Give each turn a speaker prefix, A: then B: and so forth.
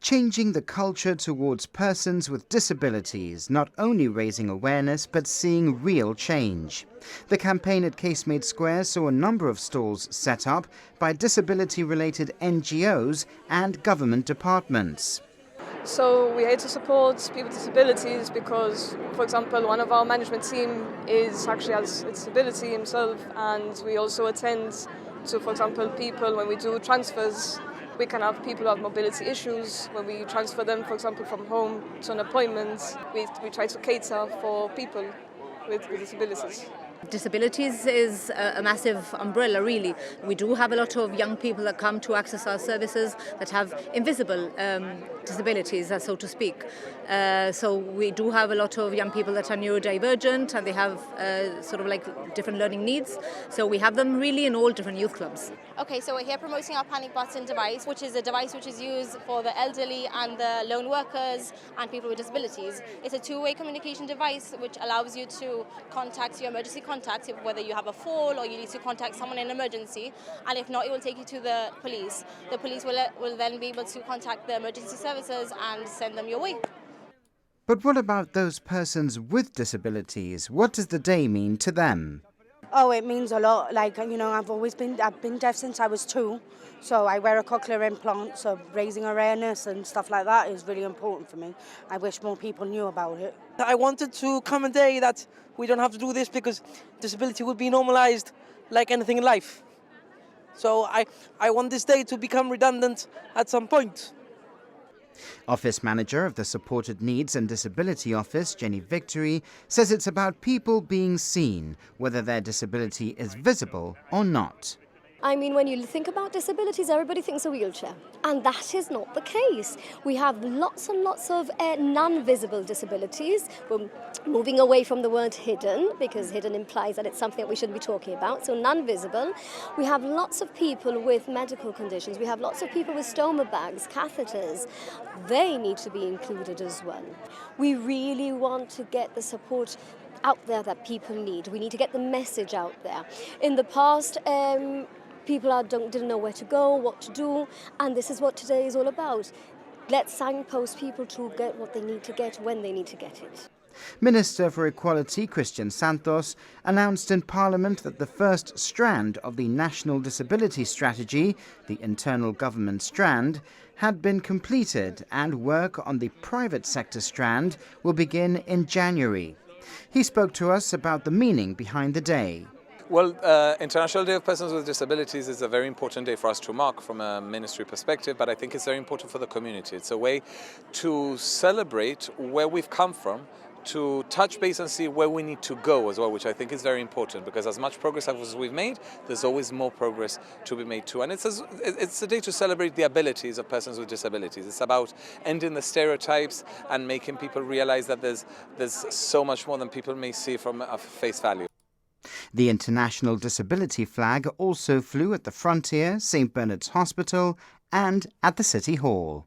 A: changing the culture towards persons with disabilities, not only raising awareness but seeing real change. The campaign at Casemate Square saw a number of stalls set up by disability-related NGOs and government departments.
B: So we had to support people with disabilities because, for example, one of our management team actually has a disability himself, and we also attend to, for example, people when we do transfers. We can have people who have mobility issues. When we transfer them, for example, from home to an appointment, we try to cater for people with disabilities.
C: Disabilities is a massive umbrella, really. We do have a lot of young people that come to access our services that have invisible disabilities, so to speak. So we do have a lot of young people that are neurodivergent and they have sort of like different learning needs. So we have them really in all different youth clubs.
D: Okay, so we're here promoting our panic button device, which is a device which is used for the elderly and the lone workers and people with disabilities. It's a two-way communication device which allows you to contact your emergency contact, whether you have a fall or you need to contact someone in an emergency, and if not, it will take you to the police. The police will then be able to contact the emergency services and send them your way.
A: But what about those persons with disabilities? What does the day mean to them?
E: Oh, it means a lot. Like, I've been deaf since I was 2, so I wear a cochlear implant, so raising awareness and stuff like that is really important for me. I wish more people knew about it.
F: I wanted to come a day that we don't have to do this because disability would be normalized like anything in life. So I want this day to become redundant at some point.
A: Office manager of the Supported Needs and Disability Office, Jenny Victory, says it's about people being seen, whether their disability is visible or not.
G: I mean, when you think about disabilities, everybody thinks a wheelchair. And that is not the case. We have lots and lots of non-visible disabilities. We're moving away from the word hidden, because hidden implies that it's something that we shouldn't be talking about. So non-visible. We have lots of people with medical conditions. We have lots of people with stoma bags, catheters. They need to be included as well. We really want to get the support out there that people need. We need to get the message out there. In the past, people didn't know where to go, what to do, and this is what today is all about. Let's signpost people to get what they need to get when they need to get it.
A: Minister for Equality, Christian Santos, announced in Parliament that the first strand of the National Disability Strategy, the internal government strand, had been completed and work on the private sector strand will begin in January. He spoke to us about the meaning behind the day.
H: Well, International Day of Persons with Disabilities is a very important day for us to mark from a ministry perspective, but I think it's very important for the community. It's a way to celebrate where we've come from, to touch base and see where we need to go as well, which I think is very important, because as much progress as we've made, there's always more progress to be made too. And it's a day to celebrate the abilities of persons with disabilities. It's about ending the stereotypes and making people realize that there's so much more than people may see from a face value.
A: The International Disability flag also flew at the Frontier, St Bernard's Hospital and at the City Hall.